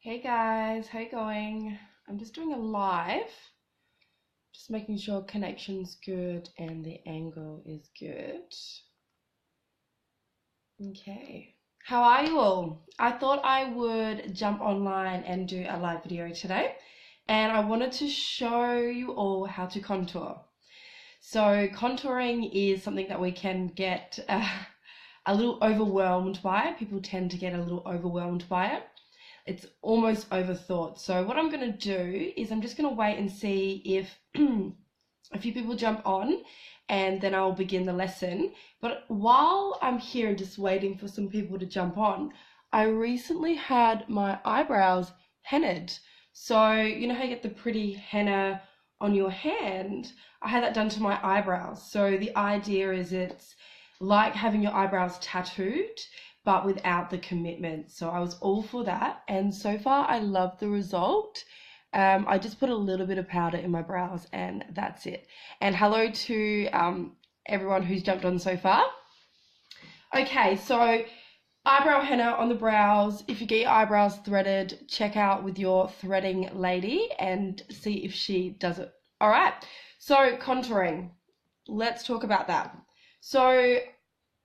Hey guys, how you going? I'm just doing a live, just making sure connection's good and the angle is good. Okay. How are you all? I thought I would jump online and do a live video today, and I wanted to show you all how to contour. So contouring is something that we can get a little overwhelmed by. People tend to get a little overwhelmed by it. It's almost overthought. So what I'm going to do is I'm just going to wait and see if a few people jump on, and then I'll begin the lesson. But while I'm here and just waiting for some people to jump on, I recently had my eyebrows hennaed. So you know how you get the pretty henna on your hand? I had that done to my eyebrows. So the idea is it's like having your eyebrows tattooed, but without the commitment. So I was all for that. And so far, I love the result. I just put a little bit of powder in my brows and that's it. And hello to everyone who's jumped on so far. Okay, so eyebrow henna on the brows. If you get your eyebrows threaded, check out with your threading lady and see if she does it. All right, so contouring. Let's talk about that. So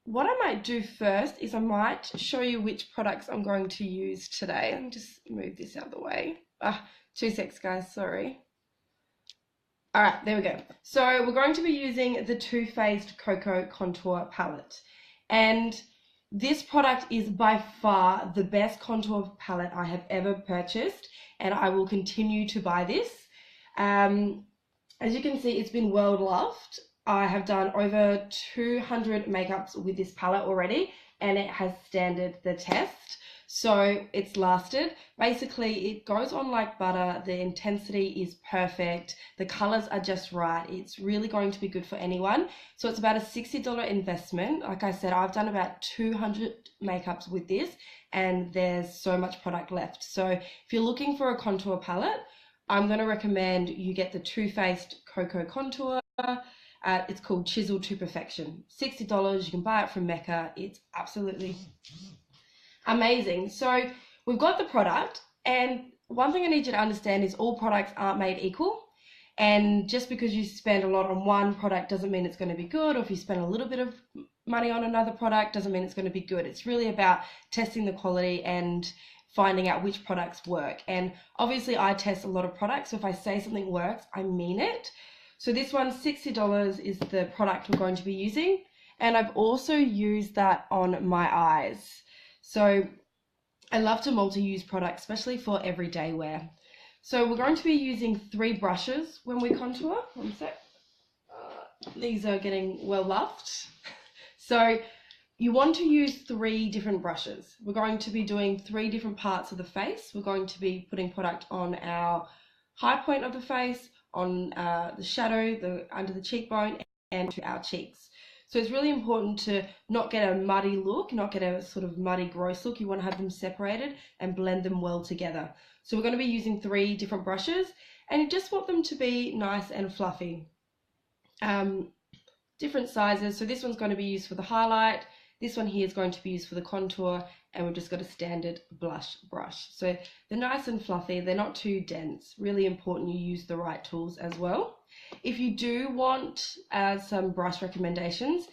what I might do first is I might show you which products I'm going to use today. Let me just move this out of the way. 2 secs, guys, sorry. All right, there we go. So we're going to be using the Too Faced Cocoa Contour Palette. And this product is by far the best contour palette I have ever purchased, and I will continue to buy this. As you can see, it's been well loved. I have done over 200 makeups with this palette already, and it has standed the test. So it's lasted. Basically, it goes on like butter. The intensity is perfect. The colors are just right. It's really going to be good for anyone. So it's about a $60 investment. Like I said, I've done about 200 makeups with this, and there's so much product left. So if you're looking for a contour palette, I'm going to recommend you get the Too Faced Cocoa Contour. It's called Chisel to Perfection. $60. You can buy it from Mecca. It's absolutely amazing. So we've got the product, and one thing I need you to understand is all products aren't made equal. And just because you spend a lot on one product doesn't mean it's going to be good, or if you spend a little bit of money on another product doesn't mean it's going to be good. It's really about testing the quality and finding out which products work. And obviously I test a lot of products, so if I say something works, I mean it. So this one, $60 is the product we're going to be using. And I've also used that on my eyes. So I love to multi-use products, especially for everyday wear. So we're going to be using 3 brushes when we contour. One sec. These are getting well loved. So you want to use 3 different brushes. We're going to be doing 3 different parts of the face. We're going to be putting product on our high point of the face, on the shadow, under the cheekbone, and to our cheeks. So it's really important to not get a muddy look, not get a sort of muddy, gross look. You want to have them separated and blend them well together. So we're going to be using 3 different brushes, and you just want them to be nice and fluffy. Different sizes. So this one's going to be used for the highlight. This one here is going to be used for the contour, and we've just got a standard blush brush. So they're nice and fluffy, they're not too dense. Really important you use the right tools as well. If you do want some brush recommendations,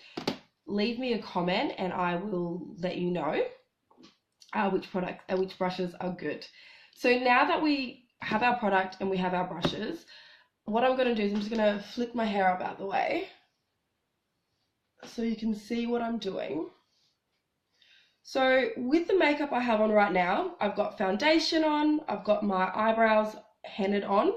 leave me a comment and I will let you know which brushes are good. So now that we have our product and we have our brushes, what I'm going to do is I'm just going to flip my hair up out the way so you can see what I'm doing. So with the makeup I have on right now, I've got foundation on, I've got my eyebrows hennaed on,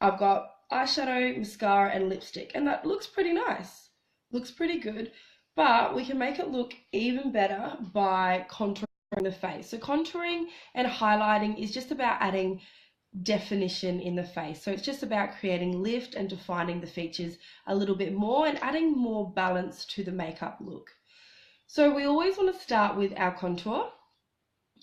I've got eyeshadow, mascara, and lipstick, and that looks pretty nice. Looks pretty good, but we can make it look even better by contouring the face. So contouring and highlighting is just about adding definition in the face. So it's just about creating lift and defining the features a little bit more and adding more balance to the makeup look. So we always want to start with our contour,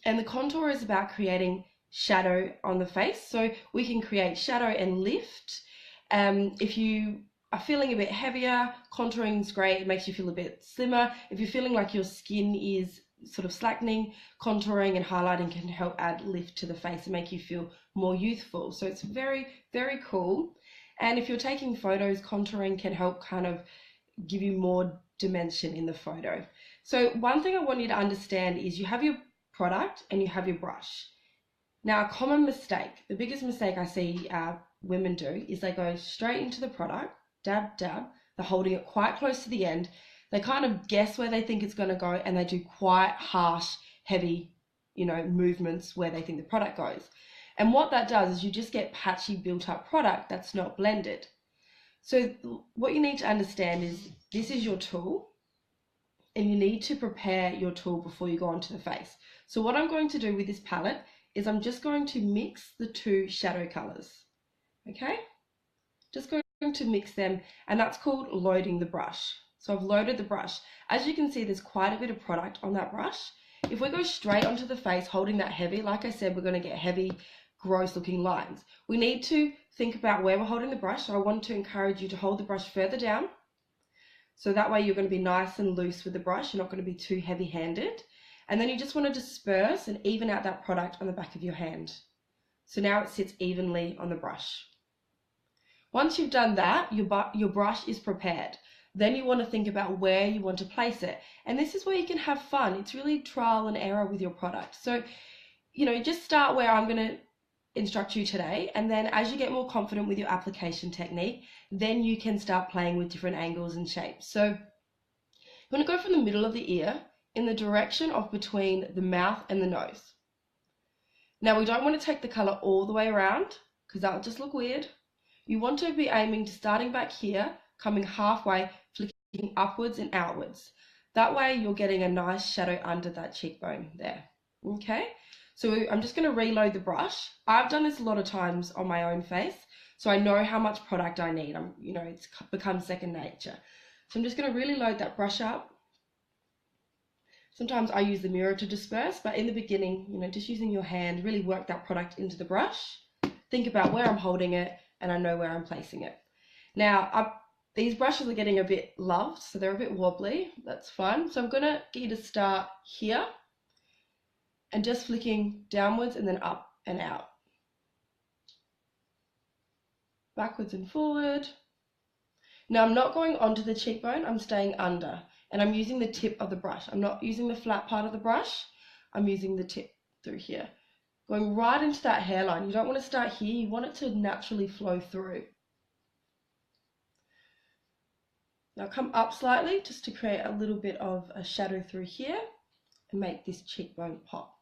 and the contour is about creating shadow on the face. So we can create shadow and lift. If you are feeling a bit heavier, contouring is great. It makes you feel a bit slimmer. If you're feeling like your skin is sort of slackening, contouring and highlighting can help add lift to the face and make you feel more youthful. So it's very, very cool. And if you're taking photos, contouring can help kind of give you more dimension in the photo. So one thing I want you to understand is you have your product and you have your brush. Now, a common mistake, the biggest mistake I see women do is they go straight into the product, dab, dab, they're holding it quite close to the end. They kind of guess where they think it's going to go and they do quite harsh, heavy, movements where they think the product goes. And what that does is you just get patchy, built up product that's not blended. So what you need to understand is this is your tool and you need to prepare your tool before you go onto the face. So what I'm going to do with this palette is I'm just going to mix the two shadow colors, okay? Just going to mix them, and that's called loading the brush. So I've loaded the brush. As you can see, there's quite a bit of product on that brush. If we go straight onto the face holding that heavy, like I said, we're going to get heavy, gross looking lines. We need to think about where we're holding the brush. So I want to encourage you to hold the brush further down. So that way you're going to be nice and loose with the brush. You're not going to be too heavy handed. And then you just want to disperse and even out that product on the back of your hand. So now it sits evenly on the brush. Once you've done that, your brush is prepared. Then you want to think about where you want to place it. And this is where you can have fun. It's really trial and error with your product. So, just start where I'm going to instruct you today. And then as you get more confident with your application technique, then you can start playing with different angles and shapes. So you want to go from the middle of the ear in the direction of between the mouth and the nose. Now we don't want to take the color all the way around because that will just look weird. You want to be aiming to starting back here, coming halfway, flicking upwards and outwards. That way you're getting a nice shadow under that cheekbone there. Okay, so I'm just going to reload the brush. I've done this a lot of times on my own face, so I know how much product I need. It's become second nature. So I'm just going to really load that brush up. Sometimes I use the mirror to disperse, but in the beginning, just using your hand, really work that product into the brush. Think about where I'm holding it, and I know where I'm placing it. Now, these brushes are getting a bit loved, so they're a bit wobbly. That's fine. So I'm going to get you to start here and just flicking downwards and then up and out. Backwards and forward. Now I'm not going onto the cheekbone, I'm staying under. And I'm using the tip of the brush. I'm not using the flat part of the brush. I'm using the tip through here. Going right into that hairline. You don't want to start here. You want it to naturally flow through. Now come up slightly just to create a little bit of a shadow through here and make this cheekbone pop.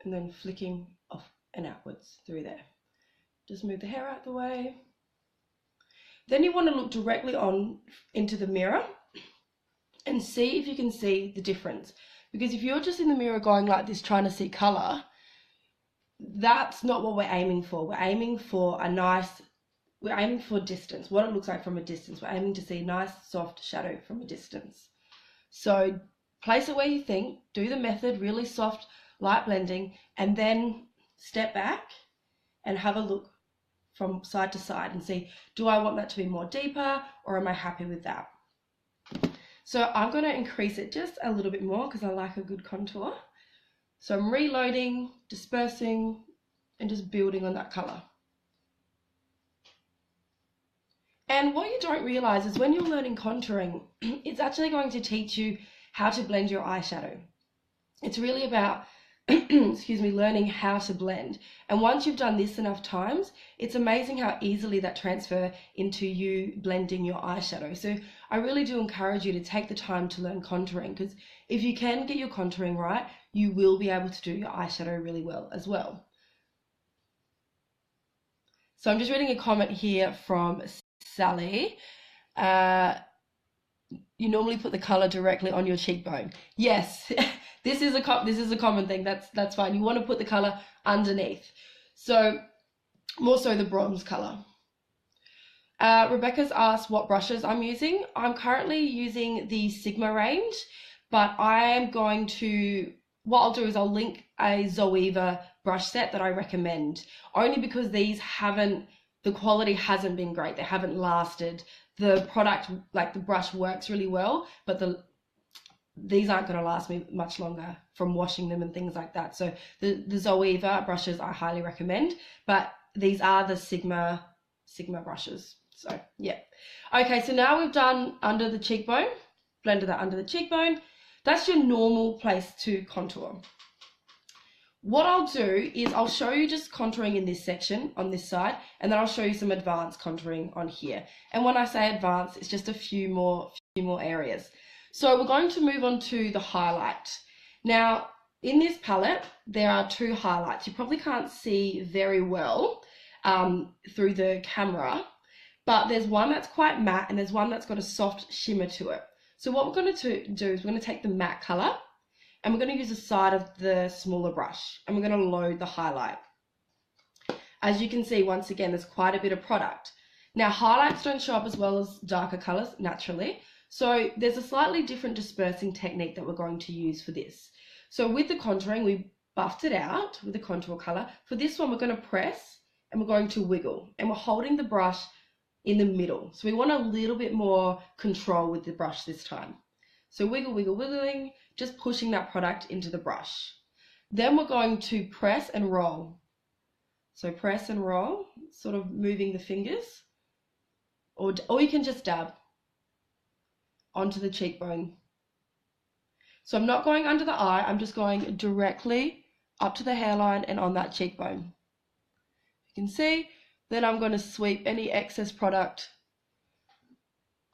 And then flicking off and outwards through there. Just move the hair out the way. Then you want to look directly on into the mirror and see if you can see the difference. Because if you're just in the mirror going like this trying to see color, that's not what we're aiming for. We're aiming for distance, what it looks like from a distance. We're aiming to see nice soft shadow from a distance. So place it where you think, do the method, really soft, light blending, and then step back and have a look from side to side and see, do I want that to be more deeper or am I happy with that? So I'm going to increase it just a little bit more because I like a good contour. So I'm reloading, dispersing, and just building on that color. And what you don't realize is when you're learning contouring, it's actually going to teach you how to blend your eyeshadow. It's really about learning how to blend. And once you've done this enough times, it's amazing how easily that transfer into you blending your eyeshadow. So I really do encourage you to take the time to learn contouring, because if you can get your contouring right, you will be able to do your eyeshadow really well as well. So I'm just reading a comment here from Sally. You normally put the color directly on your cheekbone. Yes. This is a common thing. That's fine. You want to put the color underneath. So more so the bronze color. Rebecca's asked what brushes I'm using. I'm currently using the Sigma range, but what I'll do is I'll link a Zoeva brush set that I recommend, only because the quality hasn't been great. They haven't lasted. The product, like the brush, works really well, but the these aren't going to last me much longer from washing them and things like that. So the Zoeva brushes I highly recommend, but these are the Sigma brushes. So yeah. Okay, so now we've done under the cheekbone, blended that under the cheekbone. That's your normal place to contour. What I'll do is I'll show you just contouring in this section on this side, and then I'll show you some advanced contouring on here. And when I say advanced, it's just a few more areas. So we're going to move on to the highlight. Now, in this palette, there are two highlights. You probably can't see very well through the camera, but there's one that's quite matte and there's one that's got a soft shimmer to it. So what we're going to do is we're going to take the matte color and we're going to use the side of the smaller brush and we're going to load the highlight. As you can see, once again, there's quite a bit of product. Now, highlights don't show up as well as darker colors naturally. So there's a slightly different dispersing technique that we're going to use for this. So with the contouring, we buffed it out with the contour color. For this one, we're going to press and we're going to wiggle, and we're holding the brush in the middle. So we want a little bit more control with the brush this time. So wiggle, wiggle, wiggling, just pushing that product into the brush. Then we're going to press and roll. So press and roll, sort of moving the fingers, or you can just dab onto the cheekbone. So I'm not going under the eye, I'm just going directly up to the hairline and on that cheekbone. You can see, then I'm going to sweep any excess product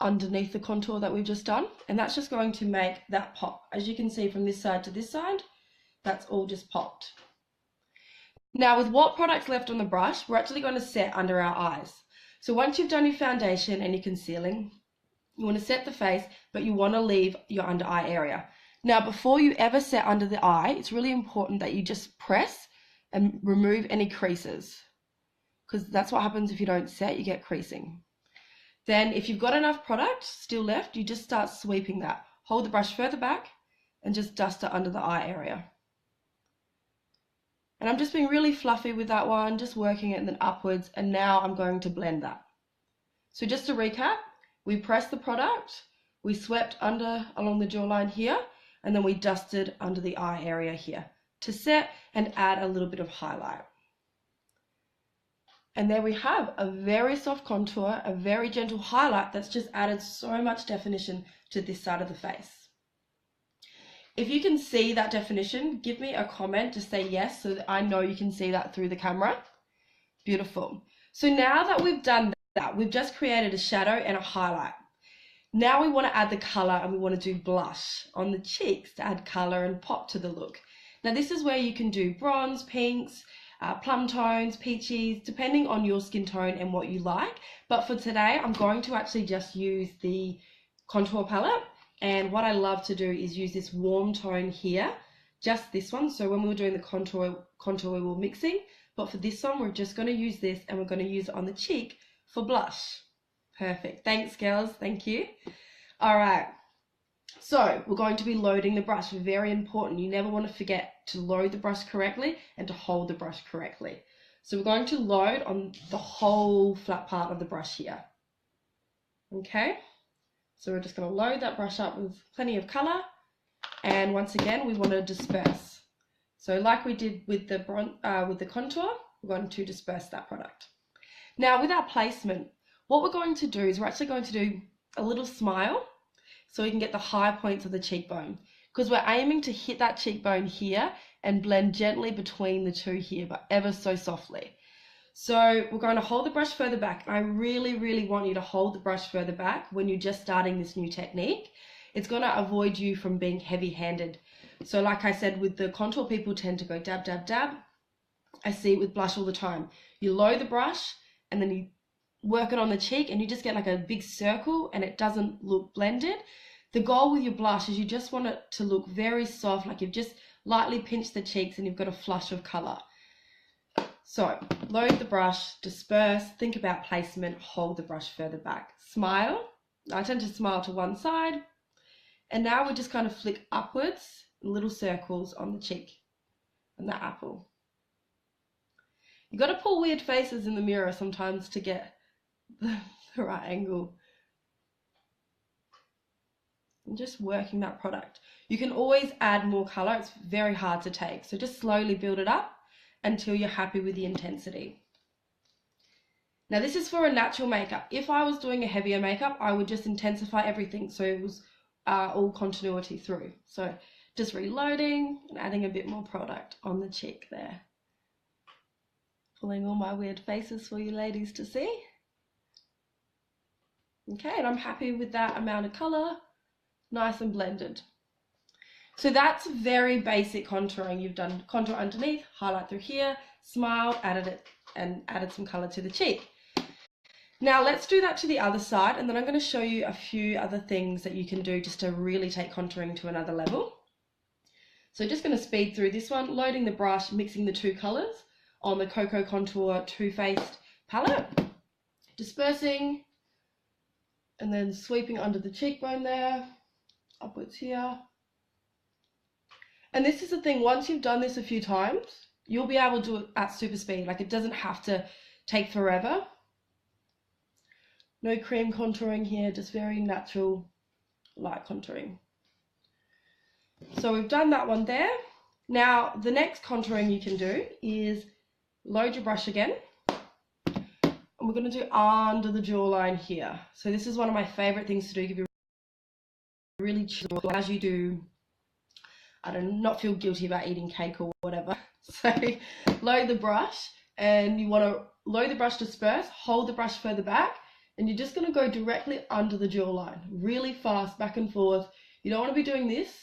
underneath the contour that we've just done, and that's just going to make that pop. As you can see from this side to this side, that's all just popped. Now with what product's left on the brush, we're actually going to set under our eyes. So once you've done your foundation and your concealing, you want to set the face, but you want to leave your under eye area. Now, before you ever set under the eye, it's really important that you just press and remove any creases, because that's what happens if you don't set, you get creasing. Then if you've got enough product still left, you just start sweeping that. Hold the brush further back and just dust it under the eye area. And I'm just being really fluffy with that one, just working it and then upwards, and now I'm going to blend that. So just to recap, we pressed the product, we swept under along the jawline here, and then we dusted under the eye area here to set and add a little bit of highlight. And there we have a very soft contour, a very gentle highlight that's just added so much definition to this side of the face. If you can see that definition, give me a comment to say yes so that I know you can see that through the camera. Beautiful. So now that we've done that, we've just created a shadow and a highlight. Now we want to add the color and we want to do blush on the cheeks to add color and pop to the look. Now this is where you can do bronze, pinks, plum tones, peaches, depending on your skin tone and what you like. But for today, I'm going to actually just use the contour palette. And what I love to do is use this warm tone here, just this one. So when we were doing the contour we were mixing, but for this one, we're just going to use this and we're going to use it on the cheek for blush. Perfect. Thanks, girls. Thank you. All right. So we're going to be loading the brush. Very important. You never want to forget to load the brush correctly and to hold the brush correctly. So we're going to load on the whole flat part of the brush here. Okay. So we're just going to load that brush up with plenty of color. And once again, we want to disperse. So like we did with the contour, we're going to disperse that product. Now with our placement, what we're going to do is we're actually going to do a little smile so we can get the high points of the cheekbone, because we're aiming to hit that cheekbone here and blend gently between the two here, but ever so softly. So we're going to hold the brush further back. I really, really want you to hold the brush further back when you're just starting this new technique. It's going to avoid you from being heavy-handed. So like I said, with the contour, people tend to go dab, dab, dab. I see it with blush all the time. You load the brush and then you work it on the cheek and you just get like a big circle and it doesn't look blended. The goal with your blush is you just want it to look very soft, like you've just lightly pinched the cheeks and you've got a flush of color. So load the brush, disperse, think about placement, hold the brush further back. Smile. I tend to smile to one side. And now we just kind of flick upwards, little circles on the cheek and the apple. You've got to pull weird faces in the mirror sometimes to get the right angle. and just working that product. You can always add more color. It's very hard to take. So just slowly build it up until you're happy with the intensity. Now this is for a natural makeup. If I was doing a heavier makeup, I would just intensify everything so it was all continuity through. So just reloading and adding a bit more product on the cheek there. Pulling all my weird faces for you ladies to see. Okay, and I'm happy with that amount of color, nice and blended. So that's very basic contouring. You've done contour underneath, highlight through here, smiled, added some color to the cheek. Now let's do that to the other side, and then I'm going to show you a few other things that you can do just to really take contouring to another level. So just going to speed through this one, loading the brush, mixing the two colors on the Cocoa Contour Too Faced palette, dispersing, and then sweeping under the cheekbone there, upwards here. And this is the thing, once you've done this a few times, you'll be able to do it at super speed. Like, it doesn't have to take forever. No cream contouring here, just very natural light contouring. So we've done that one there. Now the next contouring you can do is load your brush again. And we're going to do under the jawline here. So this is one of my favorite things to do, give you really chill as you do, I don't know, not feel guilty about eating cake or whatever. So load the brush, and you want to load the brush, disperse, hold the brush further back, and you're just going to go directly under the jawline, really fast, back and forth. You don't want to be doing this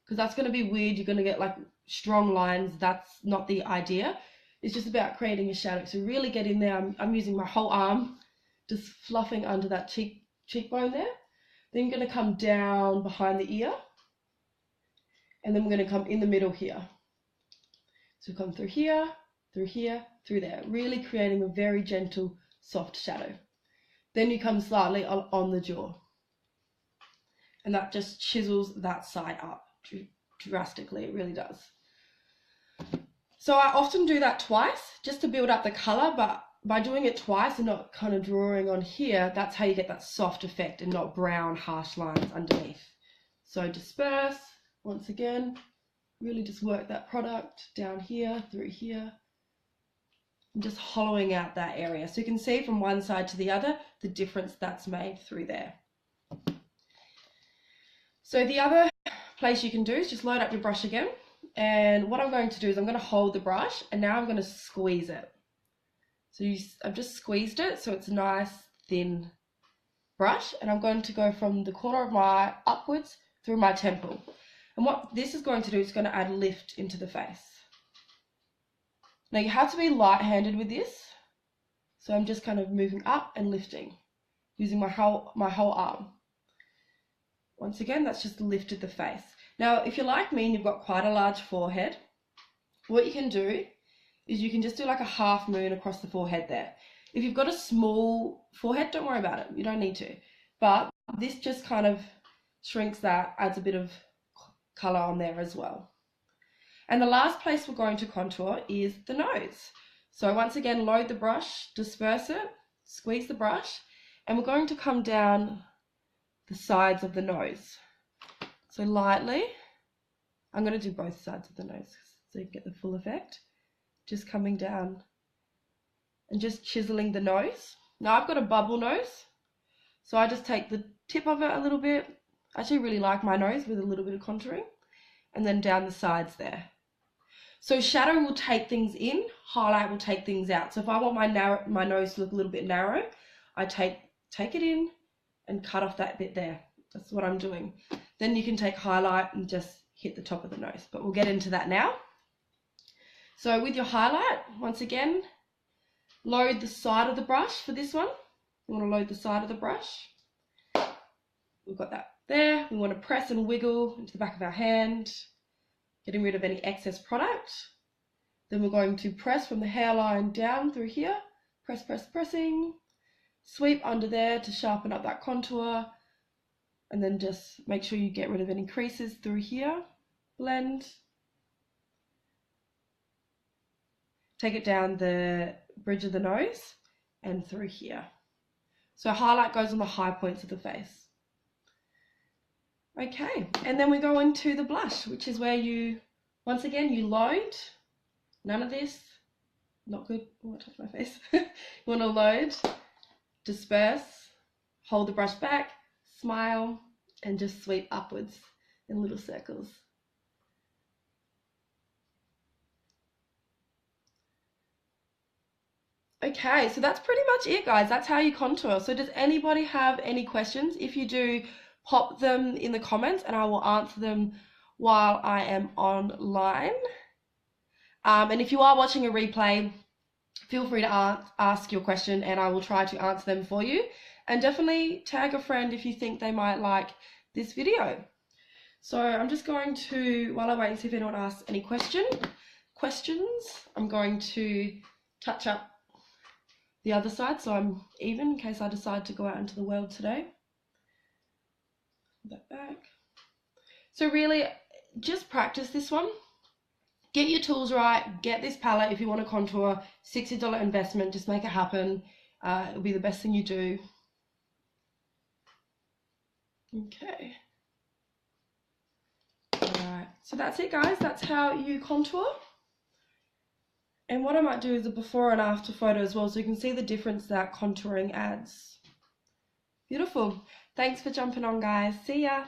because that's going to be weird. You're going to get like strong lines. That's not the idea. It's just about creating a shadow. So really get in there. I'm using my whole arm, just fluffing under that cheekbone there. Then you're going to come down behind the ear, and then we're going to come in the middle here. So come through here, through here, through there, really creating a very gentle, soft shadow. Then you come slightly on the jaw, and that just chisels that side up drastically. It really does. So I often do that twice just to build up the color, but by doing it twice and not kind of drawing on here, that's how you get that soft effect and not brown harsh lines underneath. So disperse, once again, really just work that product down here, through here, and just hollowing out that area. So you can see from one side to the other, the difference that's made through there. So the other place you can do is just load up your brush again. And what I'm going to do is I'm going to hold the brush, and now I'm going to squeeze it. So I've just squeezed it so it's a nice thin brush, and I'm going to go from the corner of my eye upwards through my temple. And what this is going to do is going to add lift into the face. Now you have to be light-handed with this. So I'm just kind of moving up and lifting using my whole arm. Once again, that's just lifted the face. Now, if you're like me and you've got quite a large forehead, what you can do is you can just do like a half moon across the forehead there. If you've got a small forehead, don't worry about it. You don't need to. But this just kind of shrinks that, adds a bit of color on there as well. And the last place we're going to contour is the nose. So once again, load the brush, disperse it, squeeze the brush, and we're going to come down the sides of the nose. So lightly, I'm going to do both sides of the nose so you get the full effect. Just coming down and just chiseling the nose. Now I've got a bubble nose, so I just take the tip of it a little bit. I actually really like my nose with a little bit of contouring, and then down the sides there. So shadow will take things in, highlight will take things out. So if I want my nose to look a little bit narrow, I take it in and cut off that bit there. That's what I'm doing. Then you can take highlight and just hit the top of the nose, but we'll get into that now. So with your highlight, once again, load the side of the brush for this one. You want to load the side of the brush. We've got that there. We want to press and wiggle into the back of our hand, getting rid of any excess product. Then we're going to press from the hairline down through here. Pressing. Sweep under there to sharpen up that contour. And then just make sure you get rid of any creases through here. Blend. Take it down the bridge of the nose and through here. So highlight goes on the high points of the face. Okay, and then we go into the blush, which is where you, once again, you load. None of this, not good. Oh, I touched my face. You want to load, disperse, hold the brush back, smile, and just sweep upwards in little circles. Okay, so that's pretty much it, guys. That's how you contour. So does anybody have any questions? If you do, pop them in the comments and I will answer them while I am online. And if you are watching a replay, feel free to ask your question and I will try to answer them for you. And definitely tag a friend if you think they might like this video. So I'm just going to, while I wait and see if anyone asks any questions, I'm going to touch up the other side so I'm even in case I decide to go out into the world today. Put that back. So really, just practice this one. Get your tools right, get this palette if you want to contour. $60 investment, just make it happen. It'll be the best thing you do. Okay. Alright, so that's it, guys. That's how you contour. And what I might do is a before and after photo as well, so you can see the difference that contouring adds. Beautiful. Thanks for jumping on, guys. See ya.